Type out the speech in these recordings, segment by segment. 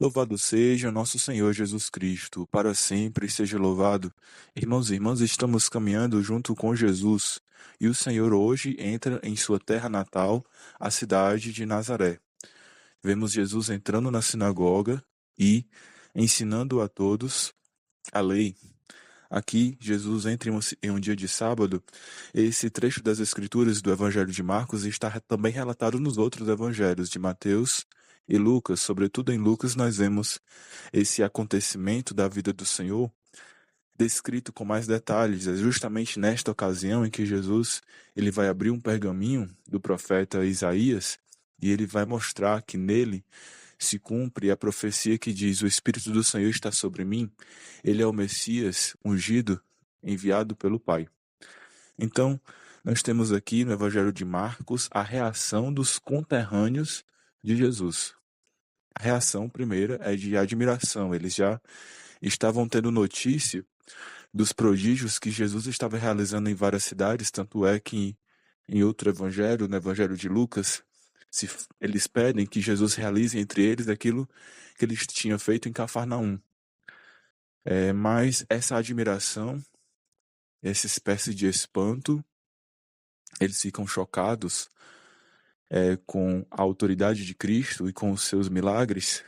Louvado seja nosso Senhor Jesus Cristo, para sempre seja louvado. Irmãos e irmãs, estamos caminhando junto com Jesus, e o Senhor hoje entra em sua terra natal, a cidade de Nazaré. Vemos Jesus entrando na sinagoga e ensinando a todos a lei. Aqui, Jesus entra em um dia de sábado. Esse trecho das Escrituras do Evangelho de Marcos está também relatado nos outros evangelhos de Mateus e Lucas. Sobretudo em Lucas, nós vemos esse acontecimento da vida do Senhor descrito com mais detalhes. É justamente nesta ocasião em que Jesus ele vai abrir um pergaminho do profeta Isaías e ele vai mostrar que nele se cumpre a profecia que diz: o Espírito do Senhor está sobre mim. Ele é o Messias ungido, enviado pelo Pai. Então, nós temos aqui no Evangelho de Marcos a reação dos conterrâneos de Jesus. A reação primeira é de admiração. Eles já estavam tendo notícia dos prodígios que Jesus estava realizando em várias cidades, tanto é que em outro evangelho, no Evangelho de Lucas, eles pedem que Jesus realize entre eles aquilo que eles tinham feito em Cafarnaum. Mas essa admiração, essa espécie de espanto, eles ficam chocados com a autoridade de Cristo e com os seus milagres.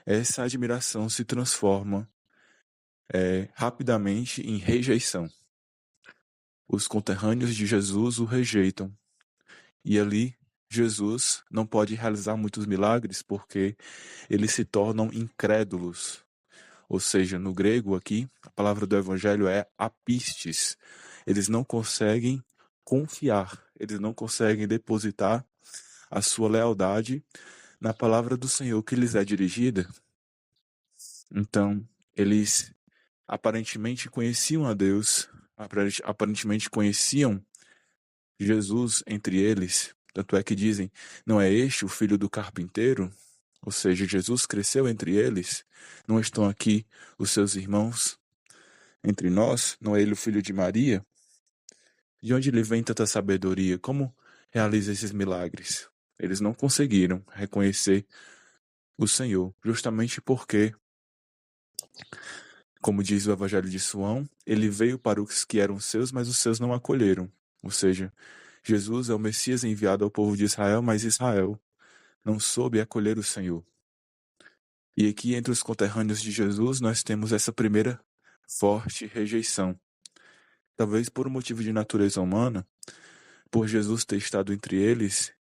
Essa admiração se transforma rapidamente em rejeição. Os conterrâneos de Jesus o rejeitam. E ali, Jesus não pode realizar muitos milagres porque eles se tornam incrédulos. Ou seja, no grego aqui, a palavra do evangelho é apistes. Eles não conseguem confiar, eles não conseguem depositar a sua lealdade na palavra do Senhor que lhes é dirigida. Então, eles aparentemente conheciam a Deus, aparentemente conheciam Jesus entre eles. Tanto é que dizem: não é este o filho do carpinteiro? Ou seja, Jesus cresceu entre eles. Não estão aqui os seus irmãos entre nós? Não é ele o filho de Maria? De onde lhe vem tanta sabedoria? Como realiza esses milagres? Eles não conseguiram reconhecer o Senhor, justamente porque, como diz o Evangelho de João, ele veio para os que eram seus, mas os seus não acolheram. Ou seja, Jesus é o Messias enviado ao povo de Israel, mas Israel não soube acolher o Senhor. E aqui entre os conterrâneos de Jesus nós temos essa primeira forte rejeição. Talvez por um motivo de natureza humana, por Jesus ter estado entre eles,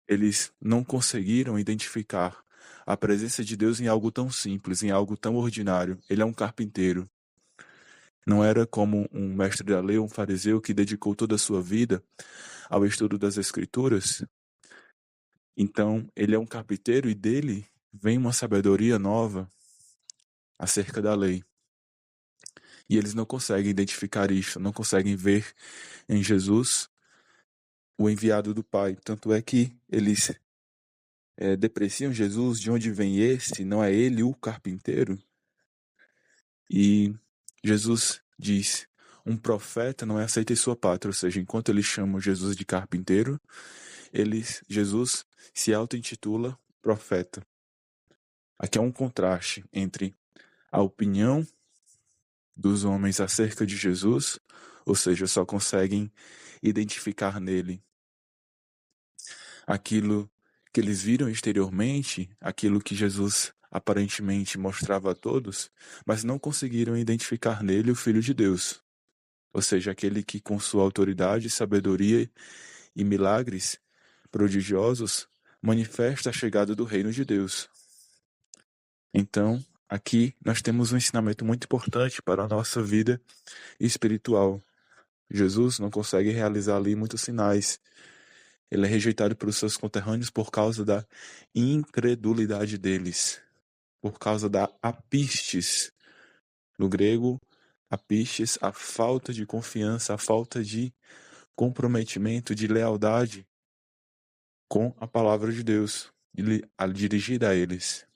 eles não conseguiram identificar a presença de Deus em algo tão simples, em algo tão ordinário. Ele é um carpinteiro. Não era como um mestre da lei, um fariseu que dedicou toda a sua vida ao estudo das Escrituras. Então, ele é um carpinteiro e dele vem uma sabedoria nova acerca da lei. E eles não conseguem identificar isso, não conseguem ver em Jesus o enviado do Pai. Tanto é que eles depreciam Jesus: de onde vem este? Não é ele o carpinteiro? E Jesus diz: um profeta não é aceito em sua pátria. Ou seja, enquanto eles chamam Jesus de carpinteiro, Jesus se auto-intitula profeta. Aqui há um contraste entre a opinião dos homens acerca de Jesus, ou seja, só conseguem identificar nele aquilo que eles viram exteriormente, aquilo que Jesus aparentemente mostrava a todos, mas não conseguiram identificar nele o Filho de Deus, ou seja, aquele que com sua autoridade, sabedoria e milagres prodigiosos manifesta a chegada do reino de Deus. Então, aqui nós temos um ensinamento muito importante para a nossa vida espiritual. Jesus não consegue realizar ali muitos sinais. Ele é rejeitado pelos seus conterrâneos por causa da incredulidade deles, por causa da apistes. No grego, apistes, a falta de confiança, a falta de comprometimento, de lealdade com a palavra de Deus, dirigida a eles.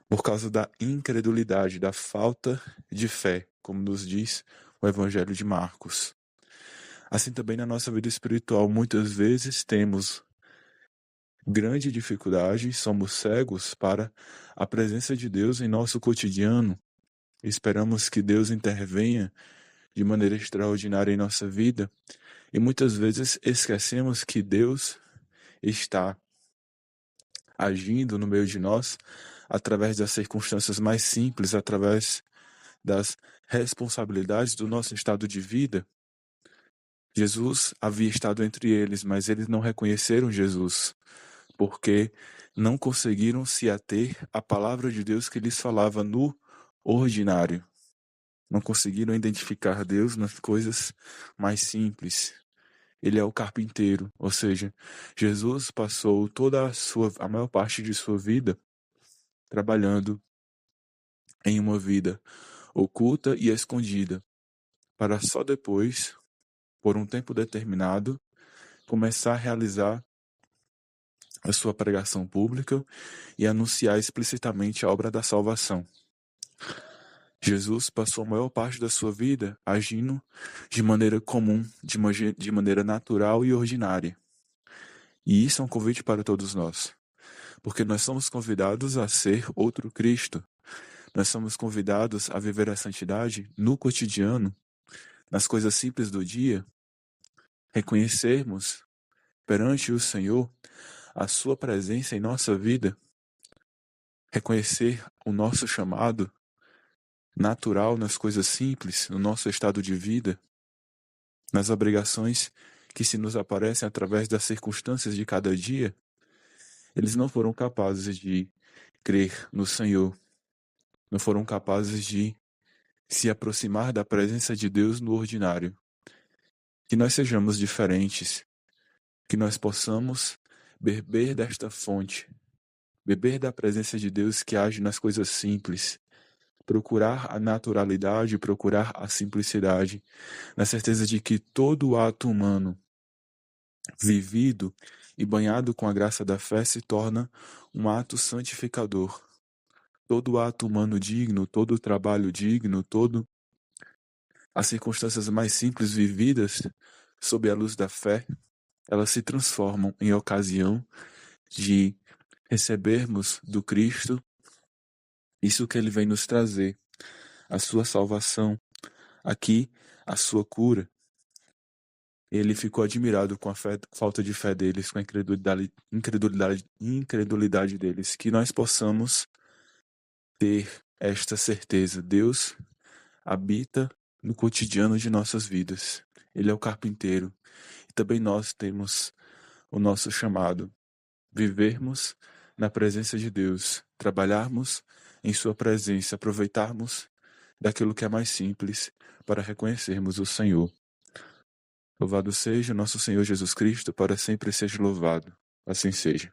Por causa da incredulidade, da falta de fé, como nos diz o Evangelho de Marcos. Assim também na nossa vida espiritual, muitas vezes temos grande dificuldade, somos cegos para a presença de Deus em nosso cotidiano. Esperamos que Deus intervenha de maneira extraordinária em nossa vida e muitas vezes esquecemos que Deus está agindo no meio de nós através das circunstâncias mais simples, através das responsabilidades do nosso estado de vida. Jesus havia estado entre eles, mas eles não reconheceram Jesus, porque não conseguiram se ater à palavra de Deus que lhes falava no ordinário. Não conseguiram identificar Deus nas coisas mais simples. Ele é o carpinteiro, ou seja, Jesus passou a maior parte de sua vida trabalhando em uma vida oculta e escondida, para só depois, por um tempo determinado, começar a realizar a sua pregação pública e anunciar explicitamente a obra da salvação. Jesus passou a maior parte da sua vida agindo de maneira comum, de maneira natural e ordinária. E isso é um convite para todos nós, porque nós somos convidados a ser outro Cristo. Nós somos convidados a viver a santidade no cotidiano, nas coisas simples do dia, reconhecermos perante o Senhor a sua presença em nossa vida, reconhecer o nosso chamado natural nas coisas simples, no nosso estado de vida, nas obrigações que se nos aparecem através das circunstâncias de cada dia. Eles não foram capazes de crer no Senhor, não foram capazes de se aproximar da presença de Deus no ordinário. Que nós sejamos diferentes, que nós possamos beber desta fonte, beber da presença de Deus que age nas coisas simples, procurar a naturalidade, procurar a simplicidade, na certeza de que todo ato humano vivido e banhado com a graça da fé se torna um ato santificador. Todo ato humano digno, todo trabalho digno, todo as circunstâncias mais simples vividas sob a luz da fé, elas se transformam em ocasião de recebermos do Cristo isso que ele vem nos trazer, a sua salvação, aqui a sua cura. Ele ficou admirado com a falta de fé deles, com a incredulidade deles, que nós possamos ter esta certeza. Deus habita no cotidiano de nossas vidas. Ele é o carpinteiro. E também nós temos o nosso chamado, vivermos na presença de Deus, trabalharmos em sua presença, aproveitarmos daquilo que é mais simples para reconhecermos o Senhor. Louvado seja nosso Senhor Jesus Cristo, para sempre seja louvado. Assim seja.